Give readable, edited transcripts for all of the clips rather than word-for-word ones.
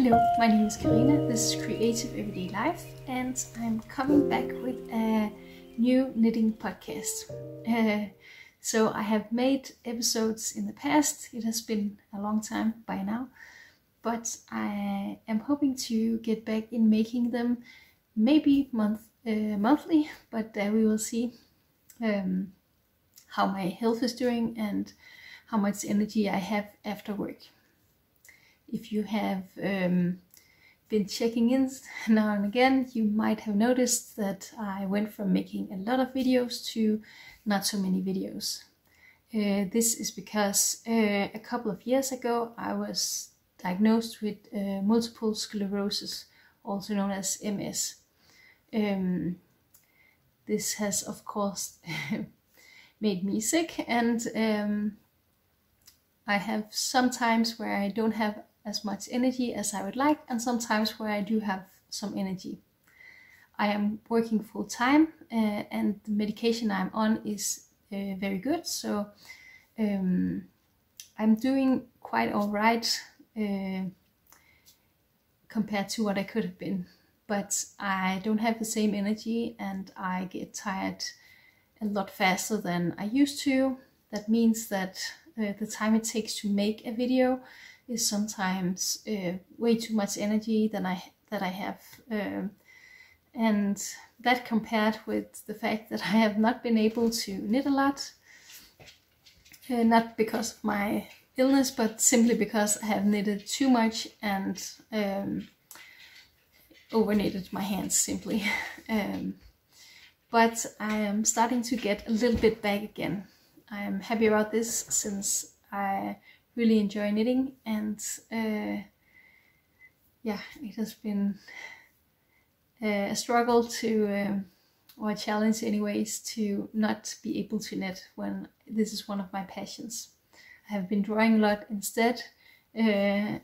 Hello, my name is Karina, this is Creative Everyday Life, and I'm coming back with a new knitting podcast. So I have made episodes in the past, it has been a long time by now, but I am hoping to get back in making them maybe monthly, but we will see how my health is doing and how much energy I have after work. If you have been checking in now and again, you might have noticed that I went from making a lot of videos to not so many videos. This is because a couple of years ago I was diagnosed with multiple sclerosis, also known as MS. This has of course made me sick, and I have some times where I don't have as much energy as I would like, and sometimes where I do have some energy. I am working full time and the medication I'm on is very good, so I'm doing quite alright compared to what I could have been, but I don't have the same energy and I get tired a lot faster than I used to. That means that the time it takes to make a video is sometimes way too much energy than I have, and that compared with the fact that I have not been able to knit a lot, not because of my illness, but simply because I have knitted too much and over knitted my hands simply. But I am starting to get a little bit back again. I am happy about this since I really enjoy knitting, and yeah, it has been a struggle to, or a challenge anyways, to not be able to knit when this is one of my passions. I have been drawing a lot instead. I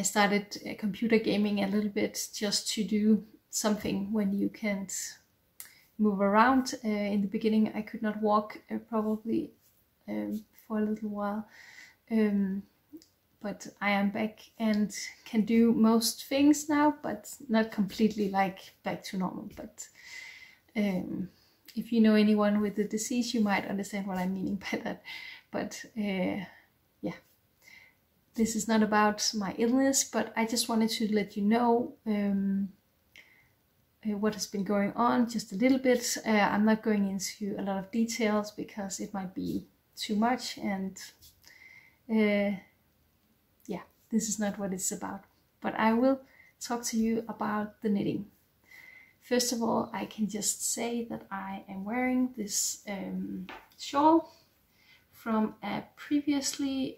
started computer gaming a little bit just to do something when you can't move around. In the beginning I could not walk probably for a little while, but I am back and can do most things now, but not completely like back to normal. But if you know anyone with the disease, you might understand what I'm meaning by that. But yeah, this is not about my illness, but I just wanted to let you know what has been going on just a little bit. I'm not going into a lot of details because it might be too much, and yeah, this is not what it's about, but I will talk to you about the knitting. First of all, I can just say that I am wearing this shawl from a previously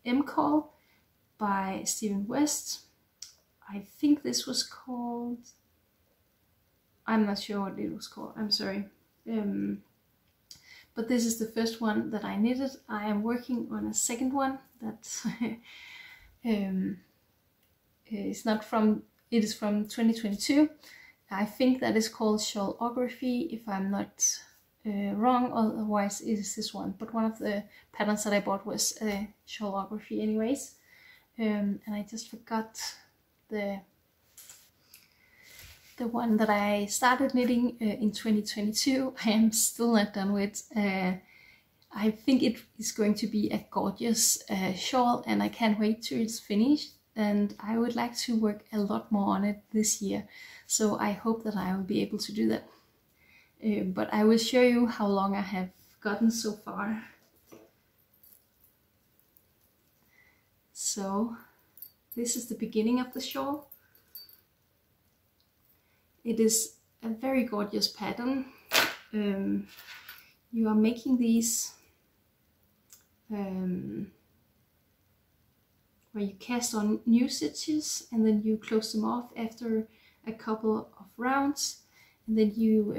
M-Call by Stephen West. I think this was called, I'm not sure what it was called, I'm sorry. But this is the first one that I knitted. I am working on a second one that is not from, it is from 2022. I think that is called shawlography, if I'm not wrong, otherwise it is this one. But one of the patterns that I bought was shawlography anyways. And I just forgot the one that I started knitting in 2022. I am still not done with. I think it is going to be a gorgeous shawl, and I can't wait till it's finished. And I would like to work a lot more on it this year. So I hope that I will be able to do that. But I will show you how long I have gotten so far. So this is the beginning of the shawl. It is a very gorgeous pattern. You are making these where you cast on new stitches and then you close them off after a couple of rounds, and then you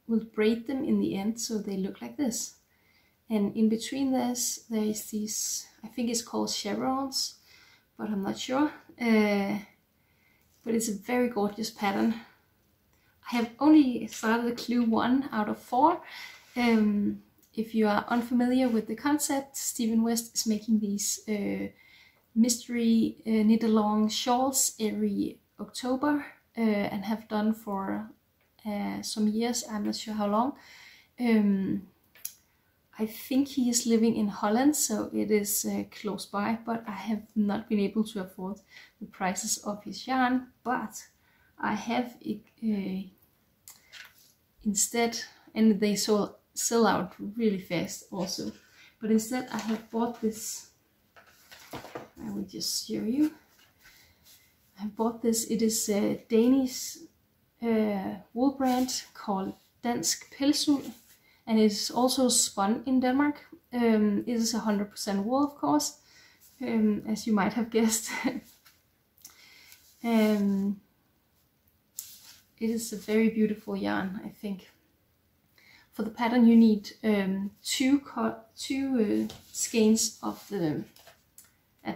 will braid them in the end so they look like this. And in between this, there is these, I think it's called chevrons, but I'm not sure. But it's a very gorgeous pattern. I have only started clue 1 out of 4. If you are unfamiliar with the concept, Stephen West is making these mystery knit along shawls every October and have done for some years. I'm not sure how long. I think he is living in Holland, so it is close by, but I have not been able to afford the prices of his yarn. But I have instead, and they sell out really fast also, but instead I have bought this. I will just show you. I bought this. It is a Danish wool brand called Dansk Pelsul, and it's also spun in Denmark. It is 100% wool, of course, as you might have guessed. It is a very beautiful yarn, I think. For the pattern you need two skeins of a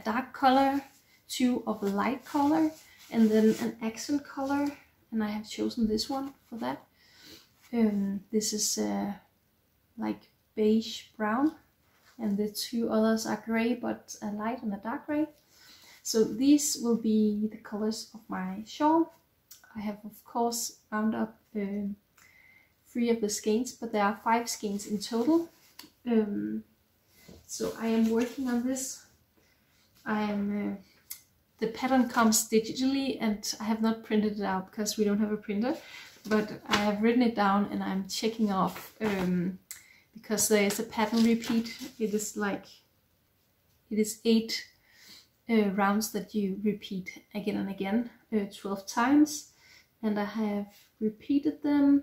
dark color, 2 of a light color, and then an accent color, and I have chosen this one for that. This is like beige brown, and the 2 others are gray, but a light and a dark gray. So these will be the colors of my shawl. I have of course round up 3 of the skeins, but there are 5 skeins in total. So I am working on this. The pattern comes digitally, and I have not printed it out because we don't have a printer, but I have written it down and I'm checking off because there is a pattern repeat. It is 8 rounds that you repeat again and again 12 times, and I have repeated them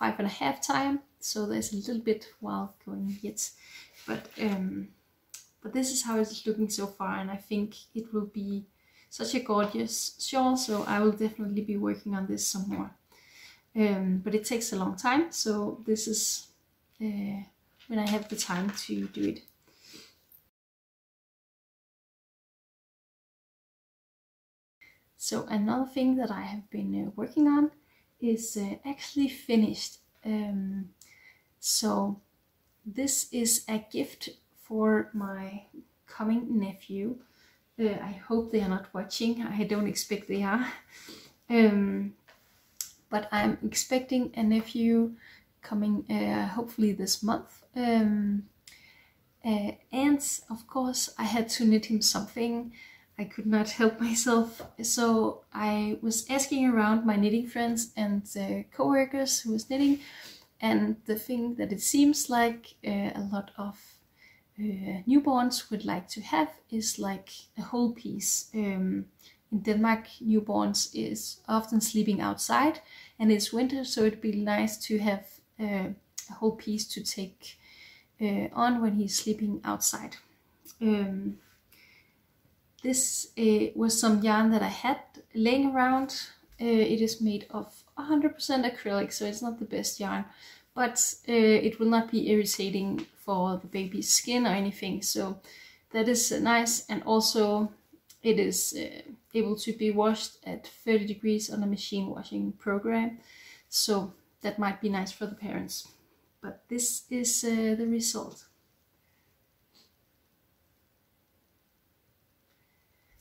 5.5 times, so there's a little bit while going yet, but this is how it's looking so far, and I think it will be such a gorgeous shawl, so I will definitely be working on this some more. But it takes a long time, so this is when I have the time to do it. So another thing that I have been working on is actually finished. So this is a gift for my coming nephew. I hope they are not watching. I don't expect they are. But I'm expecting a nephew coming hopefully this month. And of course I had to knit him something. I could not help myself. So I was asking around my knitting friends and co-workers who was knitting, and the thing that it seems like a lot of newborns would like to have is like a whole piece. In Denmark, newborns is often sleeping outside, and it's winter, so it'd be nice to have a whole piece to take on when he's sleeping outside. This was some yarn that I had laying around. It is made of 100% acrylic, so it's not the best yarn, but it will not be irritating for the baby's skin or anything, so that is nice. And also it is able to be washed at 30 degrees on a machine washing program, so that might be nice for the parents. But this is the result.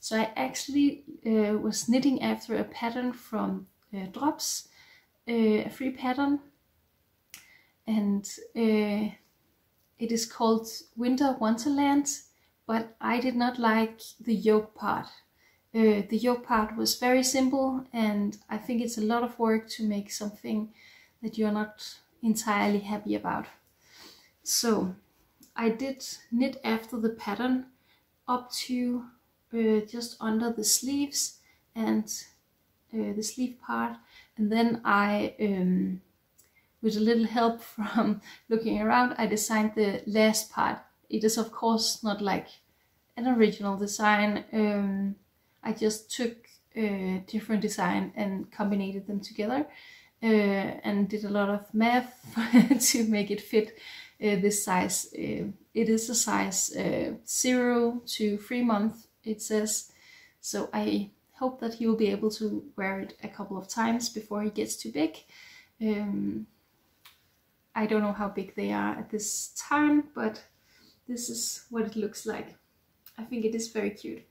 So I actually was knitting after a pattern from Drops, a free pattern, and it is called Winter Wonderland, but I did not like the yoke part. The yoke part was very simple, and I think it's a lot of work to make something that you're not entirely happy about. So I did knit after the pattern up to just under the sleeves and the sleeve part, and then I with a little help from looking around, I designed the last part. It is of course not like an original design. I just took a different design and combined them together and did a lot of math to make it fit this size. It is a size 0 to 3 months, it says, so I hope that he will be able to wear it a couple of times before he gets too big. I don't know how big they are at this time, but this is what it looks like. I think it is very cute.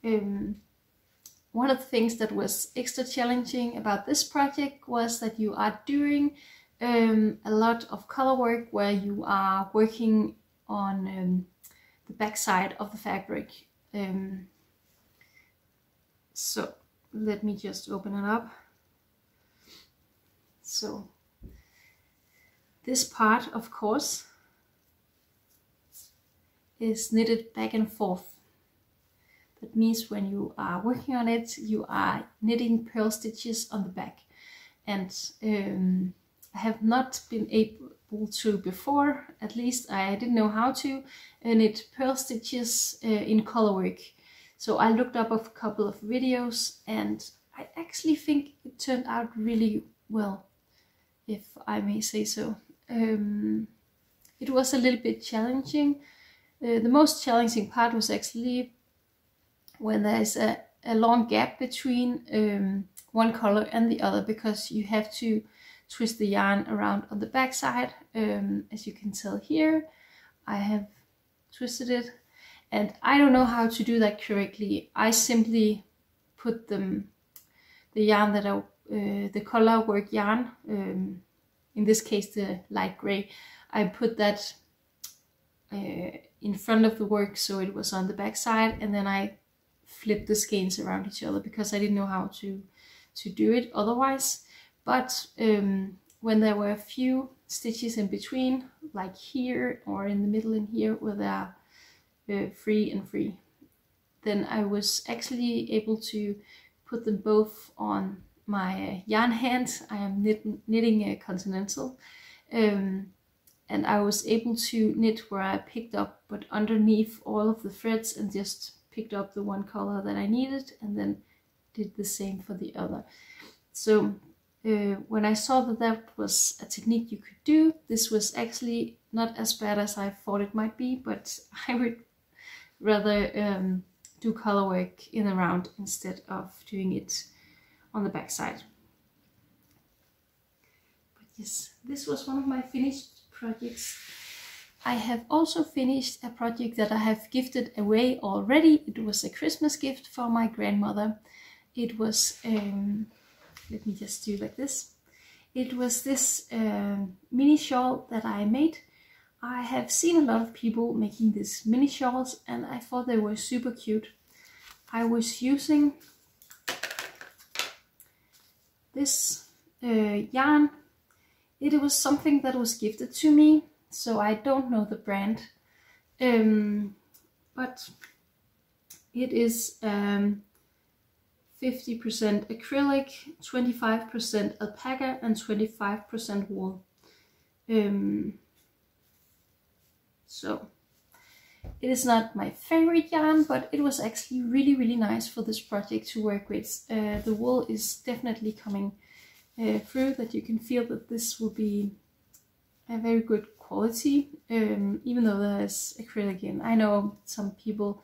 One of the things that was extra challenging about this project was that you are doing a lot of color work where you are working on the back side of the fabric. So let me just open it up. So this part, of course, is knitted back and forth. That means when you are working on it, you are knitting purl stitches on the back. And I have not been able to before, at least I didn't know how to knit purl stitches in color work. So I looked up a couple of videos and I actually think it turned out really well, if I may say so. It was a little bit challenging. The most challenging part was actually when there's a long gap between one color and the other, because you have to twist the yarn around on the back side. As you can tell here, I have twisted it, and I don't know how to do that correctly. I simply put the yarn that the color work yarn, in this case the light gray, I put that in front of the work so it was on the back side, and then I flipped the skeins around each other because I didn't know how to do it otherwise. But when there were a few stitches in between, like here or in the middle in here where they are free and free, then I was actually able to put them both on my yarn hand. I am knitting a continental, and I was able to knit where I picked up, but underneath all of the threads, and just picked up the one color that I needed and then did the same for the other. So when I saw that that was a technique you could do, this was actually not as bad as I thought it might be, but I would rather do color work in the round instead of doing it on the back side. But yes, this was one of my finished projects. I have also finished a project that I have gifted away already. It was a Christmas gift for my grandmother. It was, let me just do like this. It was this mini shawl that I made. I have seen a lot of people making these mini shawls and I thought they were super cute. I was using this yarn. It was something that was gifted to me, so I don't know the brand, but it is 50% acrylic, 25% alpaca and 25% wool. So it is not my favorite yarn, but it was actually really, really nice for this project to work with. The wool is definitely coming through, that you can feel that this will be a very good quality, even though there's acrylic in. I know some people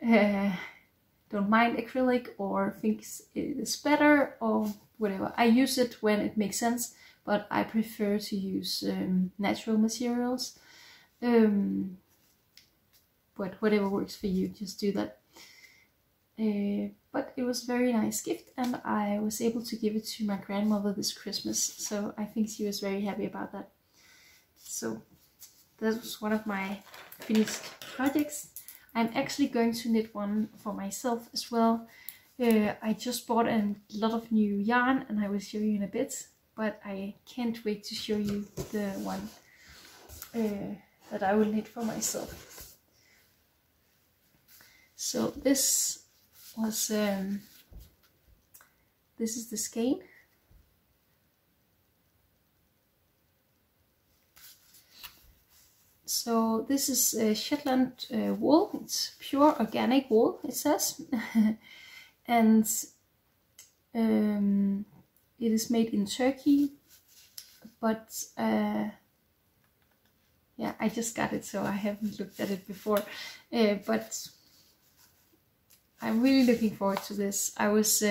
don't mind acrylic or thinks it is better or whatever. I use it when it makes sense, but I prefer to use natural materials. But whatever works for you, just do that. But it was a very nice gift and I was able to give it to my grandmother this Christmas, so I think she was very happy about that. So that was one of my finished projects. I'm actually going to knit one for myself as well. I just bought a lot of new yarn and I will show you in a bit, but I can't wait to show you the one that I will knit for myself. So this was this is the skein. So this is Shetland wool. It's pure organic wool, it says. And it is made in Turkey, but yeah, I just got it, so I haven't looked at it before, but I'm really looking forward to this. I was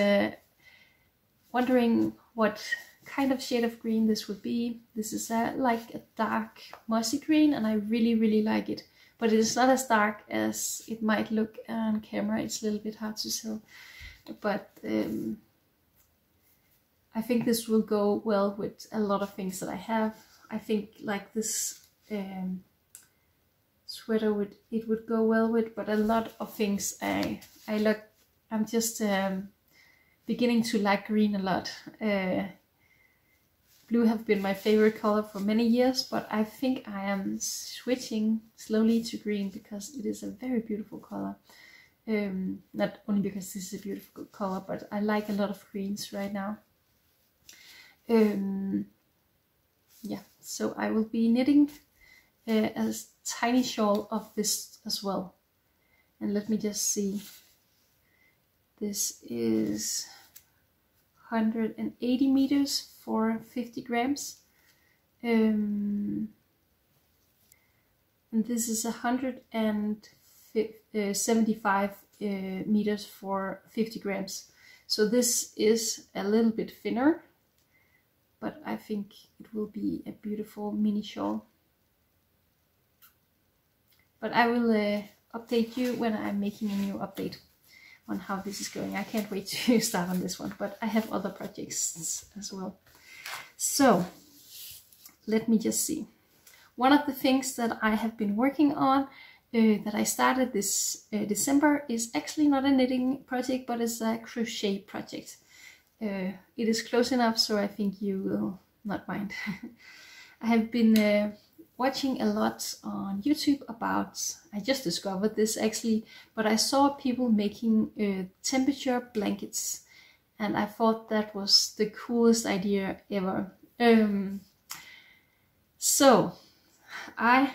wondering what kind of shade of green this would be. This is like a dark mossy green and I really, really like it. but it is not as dark as it might look on camera. It's a little bit hard to tell, but I think this will go well with a lot of things that I have. I think like this sweater would go well with, but a lot of things I'm just beginning to like green a lot. Blue have been my favorite color for many years, but I think I am switching slowly to green because it is a very beautiful color. Not only because this is a beautiful color, but I like a lot of greens right now. Yeah, so I will be knitting a tiny shawl of this as well. And let me just see. This is 180 meters for 50 grams. And this is 175 meters for 50 grams. So this is a little bit thinner, but I think it will be a beautiful mini shawl. But I will update you when I'm making a new update on how this is going. I can't wait to start on this one, but I have other projects as well. So let me just see. One of the things that I have been working on that I started this December is actually not a knitting project, but it's a crochet project. It is close enough, so I think you will not mind. I have been watching a lot on YouTube about, I just discovered this actually, but I saw people making temperature blankets, and I thought that was the coolest idea ever. So I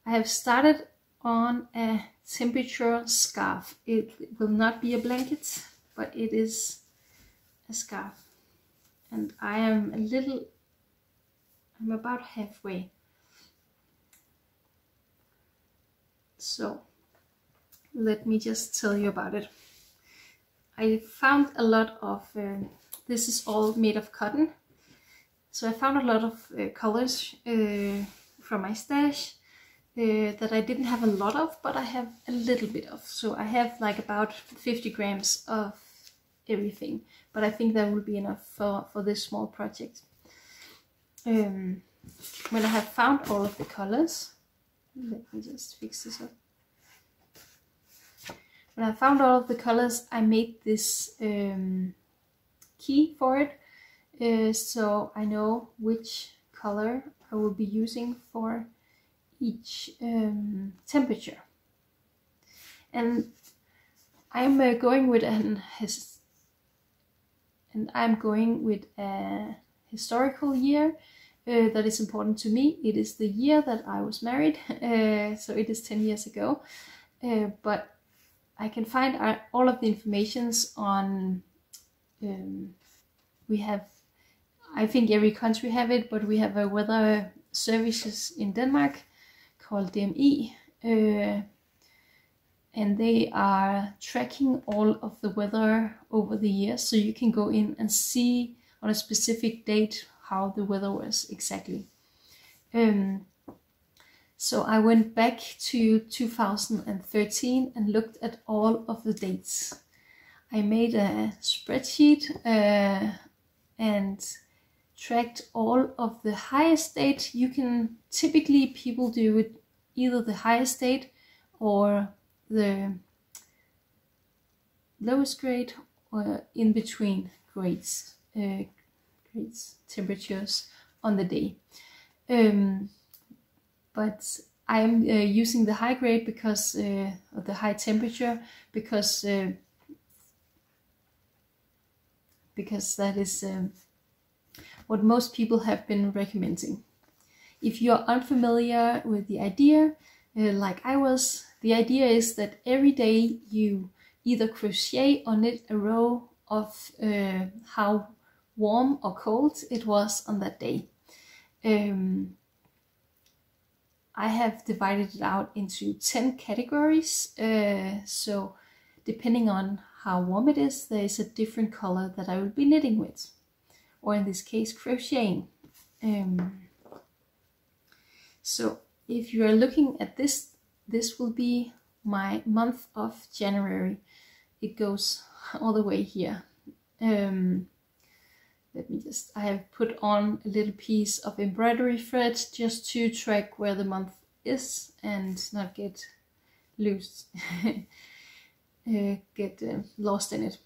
have started on a temperature scarf. It will not be a blanket, but it is a scarf, and I'm about halfway. So let me just tell you about it. I found a lot of, this is all made of cotton. So I found a lot of colors from my stash that I didn't have a lot of, but I have a little bit of. So I have like about 50 grams of everything, but I think that will be enough for this small project. When I have found all of the colors, let me just fix this up. When I found all of the colors, I made this key for it, so I know which color I will be using for each temperature. And I'm going with a historical year that is important to me. It is the year that I was married, so it is 10 years ago, but I can find all of the informations on, we have, I think every country have it, but we have a weather services in Denmark called DMI, and they are tracking all of the weather over the years, so you can go in and see on a specific date how the weather was exactly. So I went back to 2013 and looked at all of the dates. I made a spreadsheet and tracked all of the highest date. You can, typically people do it either the highest date or the lowest grade, or in between grades, temperatures on the day. But I'm using the high grade because of the high temperature, because that is what most people have been recommending. If you're unfamiliar with the idea, like I was, the idea is that every day you either crochet or knit a row of how warm or cold it was on that day. I have divided it out into 10 categories, so depending on how warm it is, there is a different color that I will be knitting with, or in this case crocheting. So if you are looking at this, this will be my month of January. It goes all the way here. Let me just, I have put on a little piece of embroidery thread just to track where the month is and not get loose, get lost in it.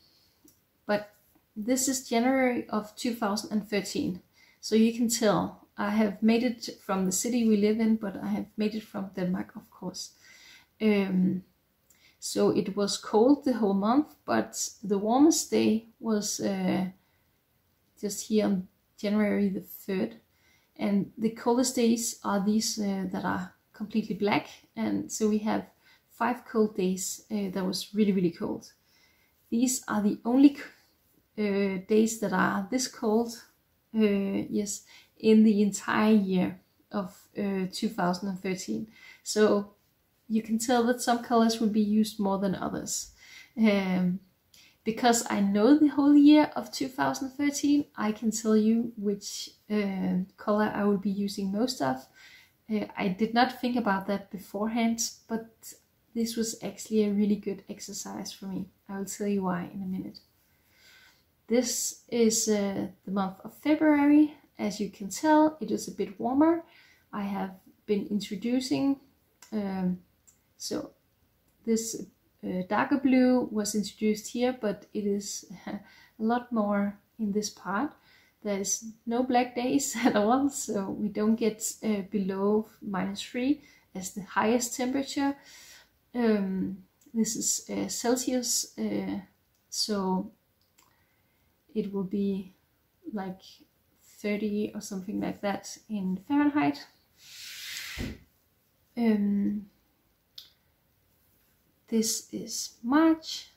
But this is January of 2013. So you can tell I have made it from the city we live in, but I have made it from Denmark, of course. So it was cold the whole month, but the warmest day was just here on January the 3rd. And the coldest days are these that are completely black. And so we have 5 cold days that was really, really cold. These are the only days that are this cold, yes, in the entire year of 2013. So you can tell that some colors will be used more than others. Because I know the whole year of 2013, I can tell you which color I will be using most of. I did not think about that beforehand, but this was actually a really good exercise for me. I will tell you why in a minute. This is the month of February. As you can tell, it is a bit warmer. I have been introducing, so this darker blue was introduced here, but it is a lot more in this part. There is no black days at all, so we don't get below -3 as the highest temperature. This is Celsius, so it will be like 30 or something like that in Fahrenheit. This is March.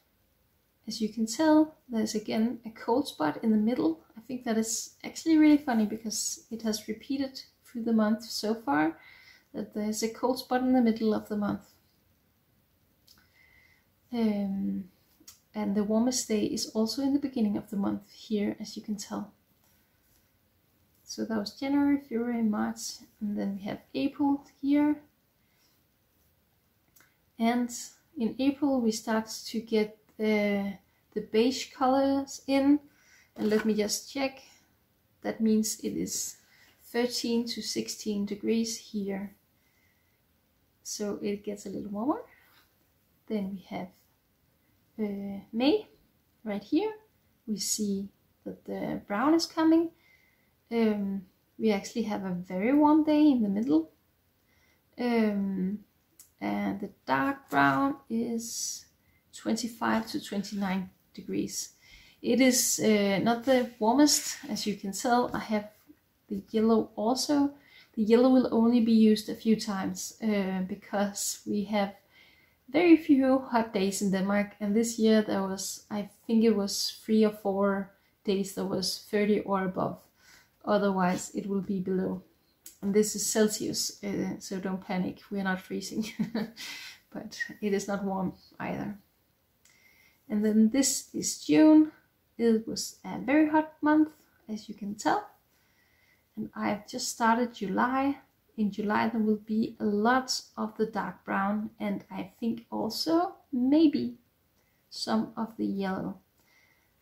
As you can tell, there's again a cold spot in the middle. I think that is actually really funny because it has repeated through the month so far that there's a cold spot in the middle of the month. And the warmest day is also in the beginning of the month here, as you can tell. So that was January, February, March, and then we have April here. And in April we start to get the beige colors in. And let me just check. That means it is 13 to 16 degrees here. So it gets a little warmer. Then we have May, right here. We see that the brown is coming. We actually have a very warm day in the middle. And the dark brown is 25 to 29 degrees. It is not the warmest, as you can tell. I have the yellow also. The yellow will only be used a few times because we have very few hot days in Denmark, and this year there was, I think it was 3 or 4 days that was 30 or above. Otherwise it will be below. And this is Celsius, so don't panic, we're not freezing. But it is not warm either. And then this is June. It was a very hot month, as you can tell. And I've just started July. In July there will be a lot of the dark brown, and I think also maybe some of the yellow.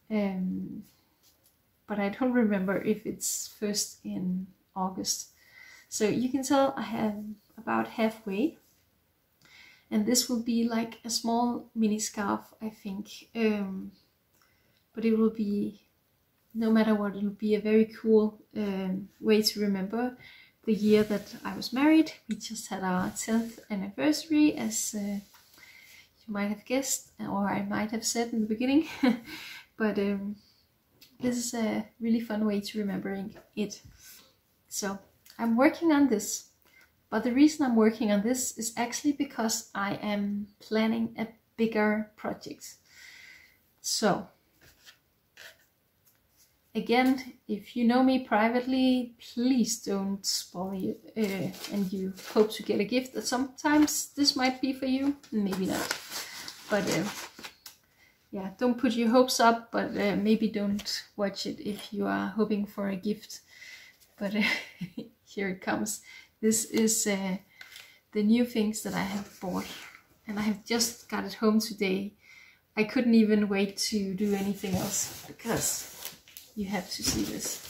But I don't remember if it's first in August. So you can tell I have about halfway. And this will be like a small mini scarf, I think. But it will be, no matter what, it will be a very cool way to remember the year that I was married. We just had our 10th anniversary, as you might have guessed, or I might have said in the beginning. But this is a really fun way to remembering it. So I'm working on this. But the reason I'm working on this is actually because I am planning a bigger project. So, again, if you know me privately, please don't spoil it and you hope to get a gift. Sometimes this might be for you, maybe not. But yeah, don't put your hopes up, but maybe don't watch it if you are hoping for a gift. But here it comes. This is the new things that I have bought, and I have just got it home today. I couldn't even wait to do anything else because you have to see this.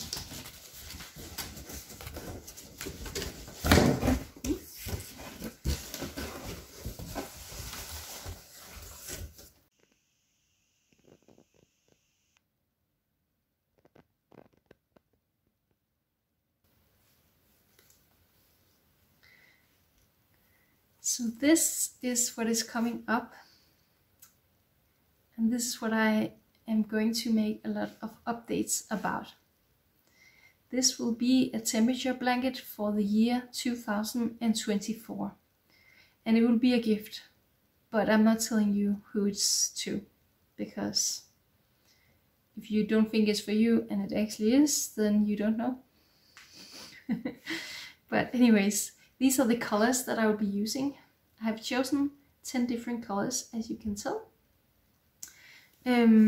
So this is what is coming up, and this is what I am going to make a lot of updates about. This will be a temperature blanket for the year 2024, and it will be a gift, but I'm not telling you who it's to, because if you don't think it's for you and it actually is, then you don't know. But anyways, these are the colors that I will be using. I have chosen 10 different colors, as you can tell. Let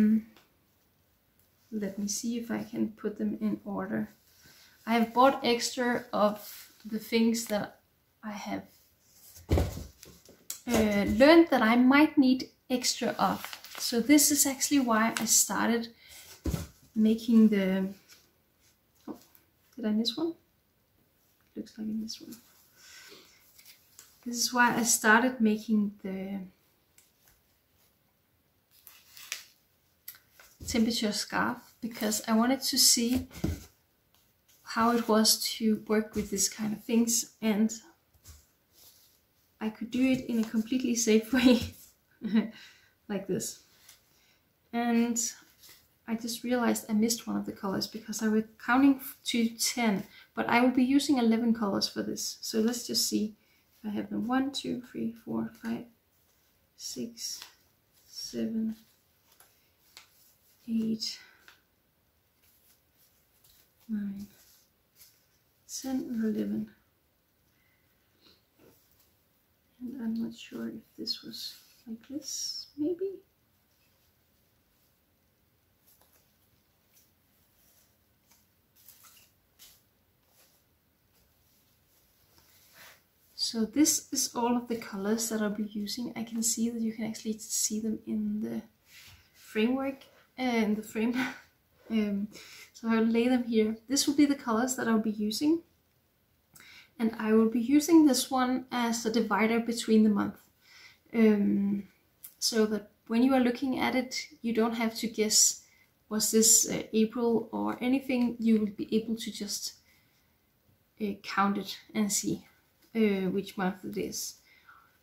me see if I can put them in order. I have bought extra of the things that I have learned that I might need extra of. So this is actually why I started making the... Oh, did I miss one? Looks like I missed one. This is why I started making the temperature scarf, because I wanted to see how it was to work with this kind of things, and I could do it in a completely safe way like this. And I just realized I missed one of the colors because I was counting to 10, but I will be using 11 colors for this. So let's just see. I have them 1, 2, 3, 4, 5, 6, 7, 8, 9, 10, or 11. And I'm not sure if this was like this, maybe. So this is all of the colors that I'll be using. I can see that you can actually see them in the framework, in the frame. So I'll lay them here. This will be the colors that I'll be using. And I will be using this one as a divider between the month. So that when you are looking at it, you don't have to guess, was this April or anything. You will be able to just count it and see which month it is.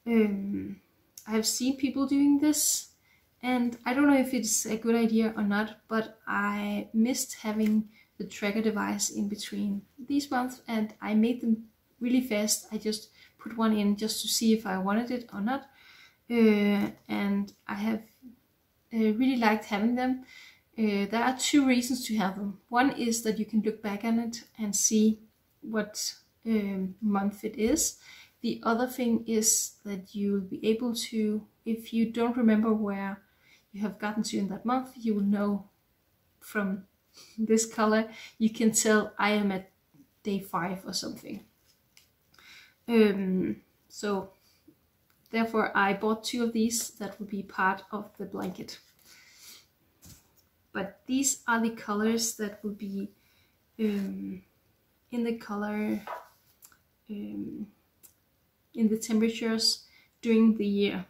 I have seen people doing this, and I don't know if it's a good idea or not, but I missed having the tracker device in between these months, and I made them really fast. I just put one in just to see if I wanted it or not, and I have really liked having them. There are two reasons to have them. One is that you can look back on it and see what month it is. The other thing is that you'll be able to, if you don't remember where you have gotten to in that month, you will know from this color. You can tell I am at day 5 or something. So therefore I bought 2 of these that will be part of the blanket. But these are the colors that will be in the color in the temperatures during the year.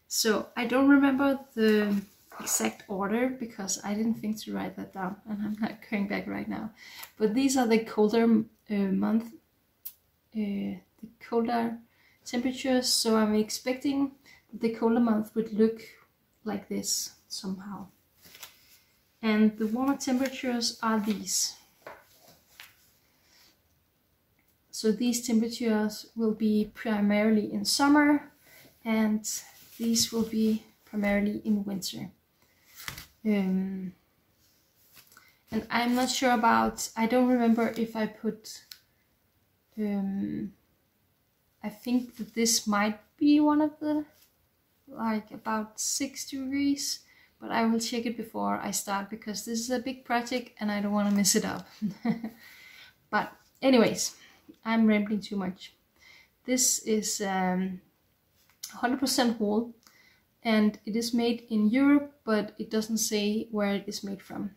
So I don't remember the exact order because I didn't think to write that down, and I'm not going back right now. But these are the colder month, the colder temperatures. So I'm expecting the colder month would look like this somehow. And the warmer temperatures are these. So these temperatures will be primarily in summer, and these will be primarily in winter. And I'm not sure about, I don't remember if I put, I think that this might be one of the, like about 6 degrees, but I will check it before I start because this is a big project and I don't want to mess it up. But anyways, I'm rambling too much. This is 100% wool, and it is made in Europe, but it doesn't say where it is made from.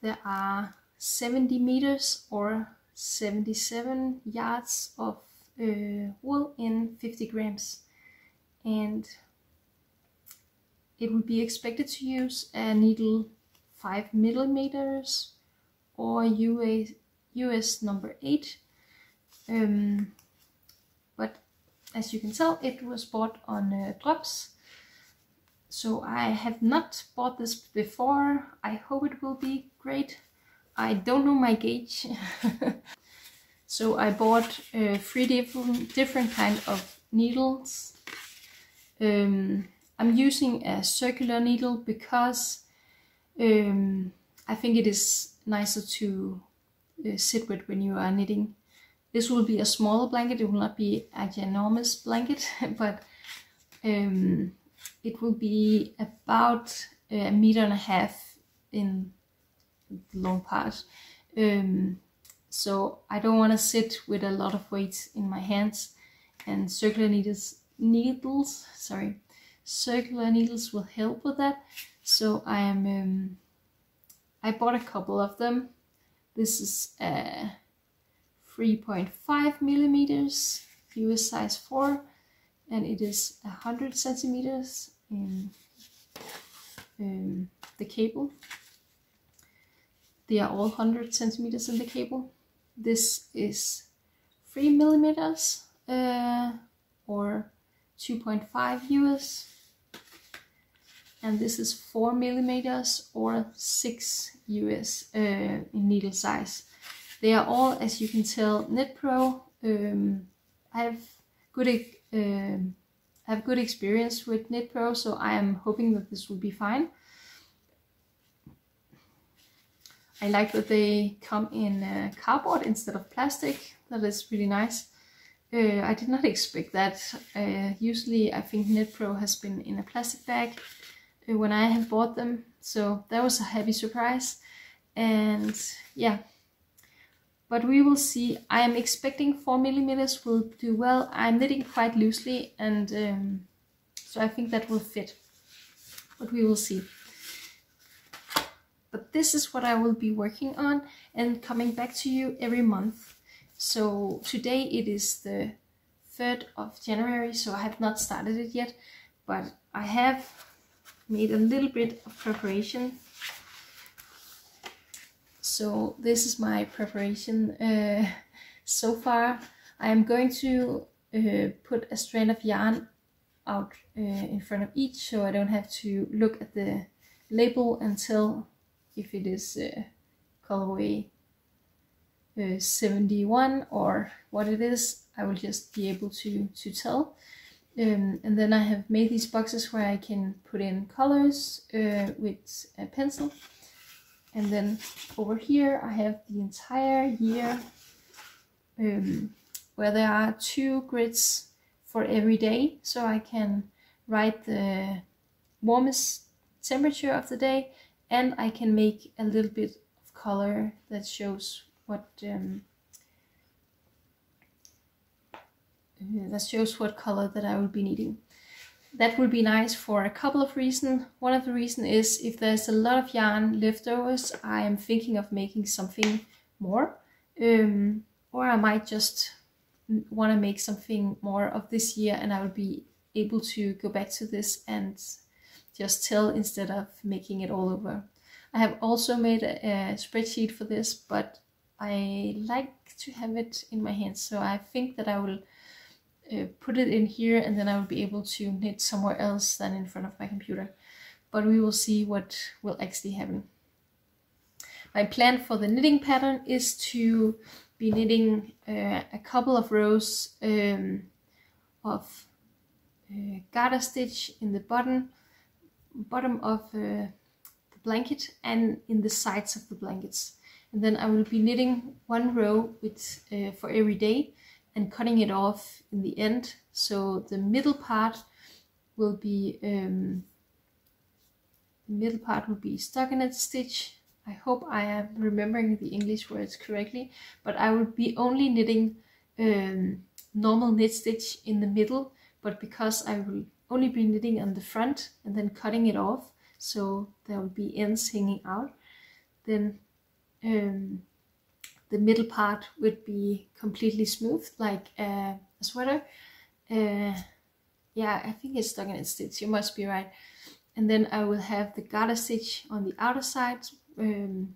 There are 70 meters or 77 yards of wool in 50 grams, and it would be expected to use a needle 5 millimeters or US number 8, but as you can tell, it was bought on drops. So I have not bought this before. I hope it will be great. I don't know my gauge. So I bought 3 different kind of needles. I'm using a circular needle because I think it is nicer to sit with when you are knitting. This will be a smaller blanket. It will not be a ginormous blanket, but it will be about 1.5 meters in the long part. So I don't want to sit with a lot of weight in my hands, and circular needles will help with that. So I bought a couple of them. This is 3.5 millimeters, US size 4, and it is 100 centimeters in the cable. They are all 100 centimeters in the cable. This is 3 millimeters or 2.5 US, and this is 4 millimeters or 6 US in needle size. They are all, as you can tell, Knit Pro. I have good experience with Knit Pro, so I am hoping that this will be fine. I like that they come in cardboard instead of plastic. That is really nice. I did not expect that. Usually I think Knit Pro has been in a plastic bag when I have bought them. So that was a happy surprise. And yeah, but we will see. I am expecting 4 millimeters will do well. I'm knitting quite loosely, and so I think that will fit. But we will see. But this is what I will be working on and coming back to you every month. So today it is the 3rd of January, so I have not started it yet, but I have made a little bit of preparation. So this is my preparation so far. I am going to put a strand of yarn out in front of each, so I don't have to look at the label and tell if it is colorway 71 or what it is. I will just be able to tell. And then I have made these boxes where I can put in colors with a pencil. And then over here I have the entire year where there are 2 grids for every day, so I can write the warmest temperature of the day, and I can make a little bit of color that shows what color that I will be needing. That will be nice for a couple of reasons. One of the reasons is if there's a lot of yarn leftovers, I am thinking of making something more, or I might just want to make something more of this year, and I will be able to go back to this and just tell instead of making it all over. I have also made a spreadsheet for this, but I like to have it in my hands, so I think that I will put it in here, and then I will be able to knit somewhere else than in front of my computer. But we will see what will actually happen. My plan for the knitting pattern is to be knitting a couple of rows of garter stitch in the bottom of the blanket and in the sides of the blankets, and then I will be knitting 1 row with for every day and cutting it off in the end, so the middle part will be stockinette stitch. I hope I am remembering the English words correctly, but I will be only knitting normal knit stitch in the middle, but because I will only be knitting on the front and then cutting it off, so there will be ends hanging out, then the middle part would be completely smooth, like a sweater. Yeah, I think it's stockinette stitch, you must be right. And then I will have the garter stitch on the outer side, the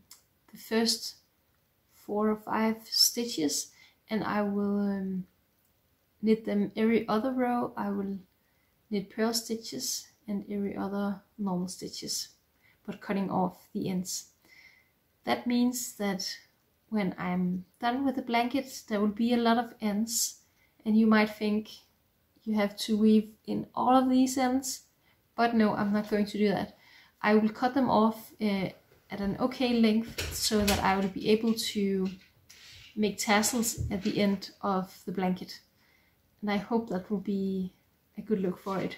first 4 or 5 stitches, and I will knit them every other row. I will knit purl stitches and every other normal stitches, but cutting off the ends. That means that when I'm done with the blanket, there will be a lot of ends, and you might think you have to weave in all of these ends, but no, I'm not going to do that. I will cut them off at an okay length so that I will be able to make tassels at the end of the blanket. And I hope that will be a good look for it.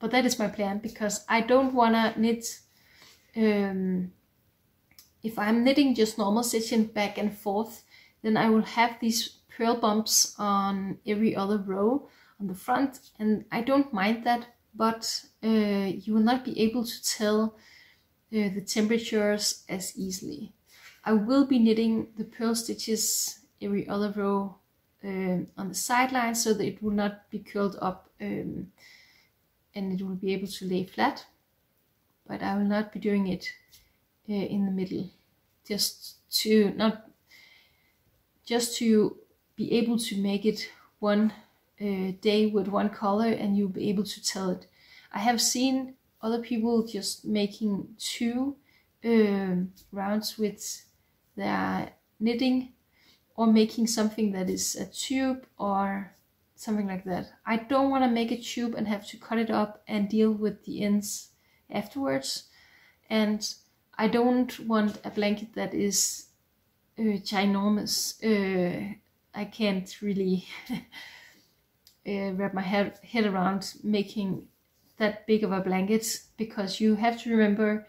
But that is my plan, because I don't want to knit, if I'm knitting just normal stitching back and forth, then I will have these purl bumps on every other row on the front, and I don't mind that, but you will not be able to tell the temperatures as easily. I will be knitting the purl stitches every other row on the sideline, so that it will not be curled up and it will be able to lay flat, but I will not be doing it in the middle, just to be able to make it one day with one color, and you'll be able to tell it. I have seen other people just making 2 rounds with their knitting, or making something that is a tube or something like that. I don't want to make a tube and have to cut it up and deal with the ends afterwards, and I don't want a blanket that is ginormous. I can't really wrap my head around making that big of a blanket, because you have to remember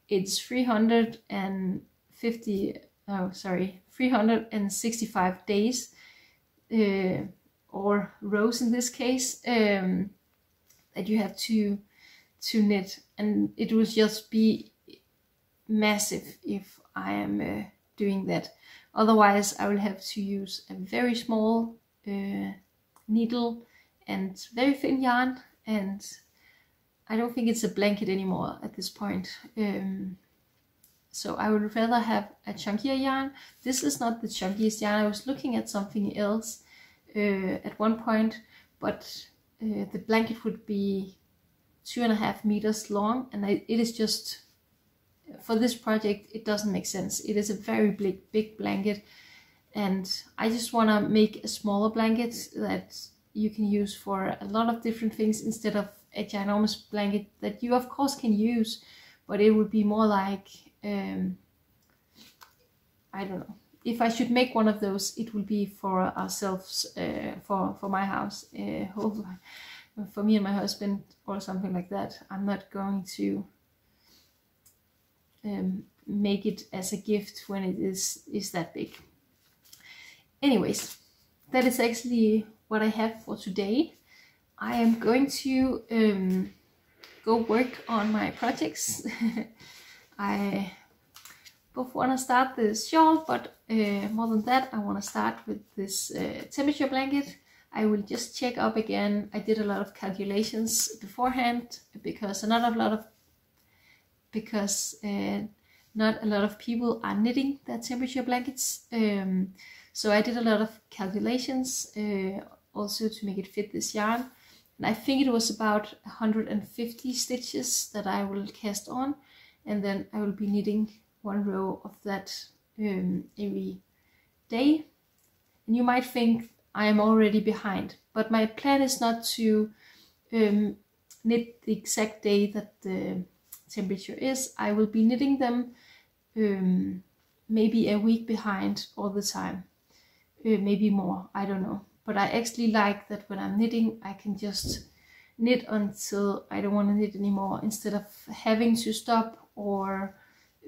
it's 365 days or rows in this case, that you have to knit, and it will just be massive if I am doing that. Otherwise I will have to use a very small needle and very thin yarn, and I don't think it's a blanket anymore at this point. So I would rather have a chunkier yarn. This is not the chunkiest yarn. I was looking at something else at one point, but the blanket would be 2.5 meters long, and it is just, for this project, it doesn't make sense. It is a very big blanket, and I just want to make a smaller blanket that you can use for a lot of different things, instead of a ginormous blanket that you of course can use, but it would be more like, I don't know. If I should make one of those, it will be for ourselves, for my house, for me and my husband, or something like that. I'm not going to make it as a gift when it is that big. Anyways, that is actually what I have for today. I am going to go work on my projects. I both want to start this shawl, but more than that, I want to start with this temperature blanket. I will just check up again. I did a lot of calculations beforehand, because not a lot of people are knitting their temperature blankets. So I did a lot of calculations also to make it fit this yarn. And I think it was about 150 stitches that I will cast on, and then I will be knitting 1 row of that every day. And you might think I am already behind, but my plan is not to knit the exact day that the temperature is. I will be knitting them maybe a week behind all the time, maybe more, I don't know. But I actually like that when I'm knitting, I can just knit until I don't want to knit anymore, instead of having to stop or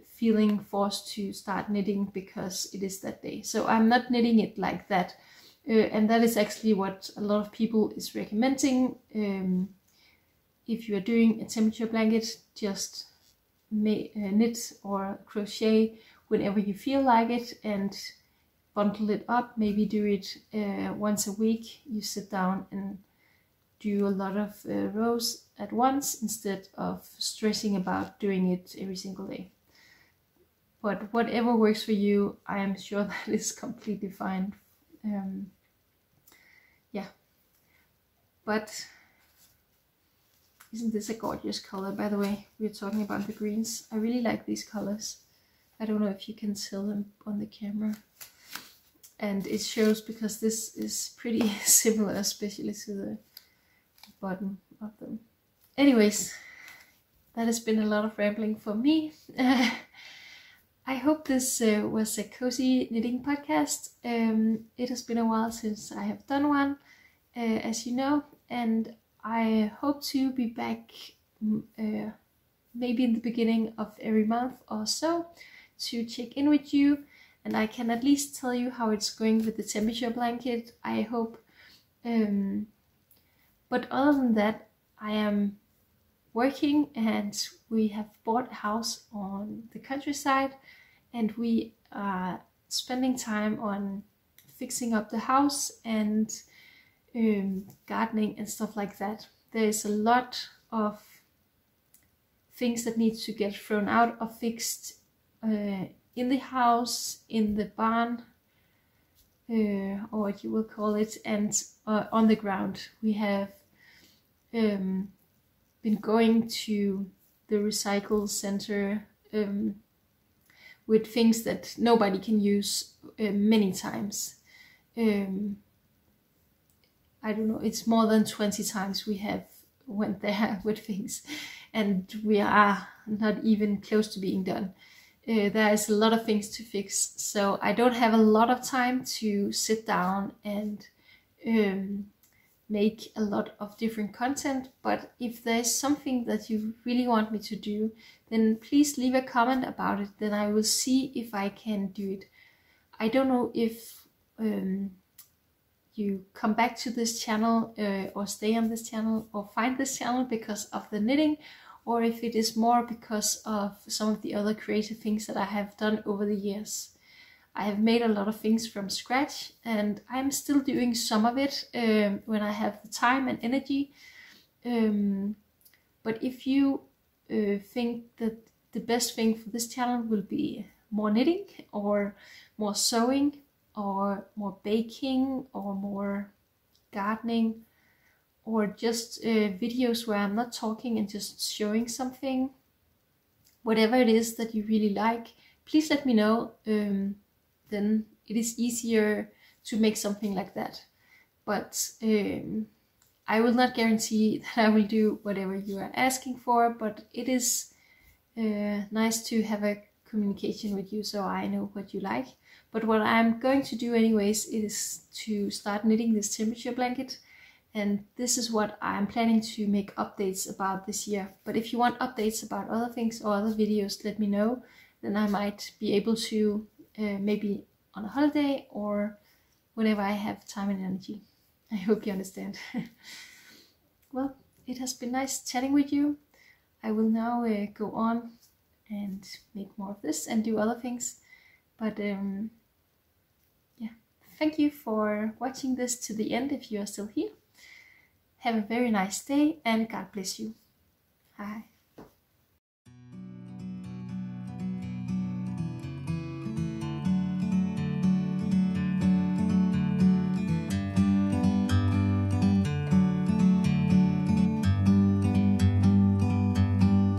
feeling forced to start knitting because it is that day. So I'm not knitting it like that And that is actually what a lot of people is recommending. If you are doing a temeture blanket, just knit or crochet whenever you feel like it and bundle it up. Maybe do it once a week. You sit down and do a lot of rows at once instead of stressing about doing it every single day. But whatever works for you, I am sure that is completely fine. Yeah, but isn't this a gorgeous color? By the way, we're talking about the greens. I really like these colors. I don't know if you can tell them on the camera. And it shows because this is pretty similar, especially to the bottom of them. Anyways, that has been a lot of rambling for me. I hope this was a cozy knitting podcast. It has been a while since I have done one, as you know, and I hope to be back maybe in the beginning of every month or so to check in with you, and I can at least tell you how it's going with the temeture blanket, I hope. But other than that, I am working, and we have bought a house on the countryside, and we are spending time on fixing up the house and gardening and stuff like that. There is a lot of things that need to get thrown out or fixed in the house, in the barn, or what you will call it, and on the ground. We have been going to the recycle center with things that nobody can use many times. I don't know, it's more than 20 times we have went there with things, and we are not even close to being done. There is a lot of things to fix, so I don't have a lot of time to sit down and make a lot of different content. But if there's something that you really want me to do, then please leave a comment about it, then I will see if I can do it. I don't know if you come back to this channel or stay on this channel or find this channel because of the knitting, or if it is more because of some of the other creative things that I have done over the years. I have made a lot of things from scratch, and I'm still doing some of it when I have the time and energy. But if you think that the best thing for this channel will be more knitting or more sewing or more baking or more gardening, or just videos where I'm not talking and just showing something, whatever it is that you really like, please let me know. Then it is easier to make something like that. But I will not guarantee that I will do whatever you are asking for, but it is nice to have a communication with you so I know what you like. But what I'm going to do anyways is to start knitting this temeture blanket, and this is what I'm planning to make updates about this year. But if you want updates about other things or other videos, let me know. Then I might be able to maybe on a holiday or whenever I have time and energy. I hope you understand. Well, it has been nice chatting with you. I will now go on and make more of this and do other things. But yeah, thank you for watching this to the end if you are still here. Have a very nice day, and God bless you. Bye.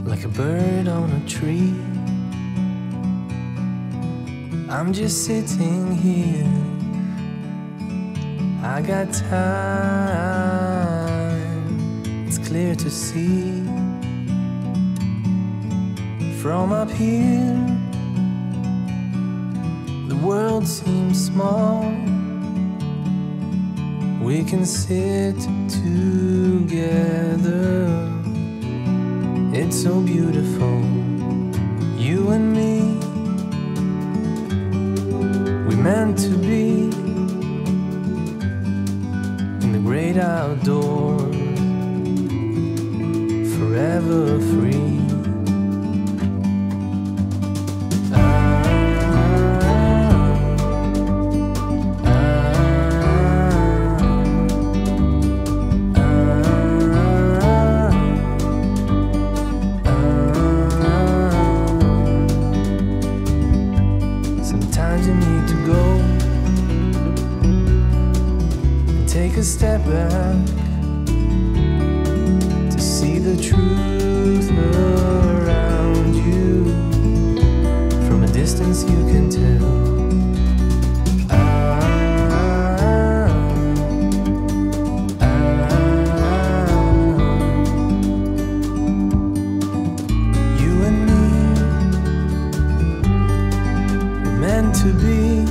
Like a bird on a tree, I'm just sitting here. I got time, it's clear to see. From up here, the world seems small. We can sit together. It's so beautiful, you and me. We meant to be door, forever free. Sometimes you need to go and take a step back to see the truth around you. From a distance you can tell. You and me were meant to be.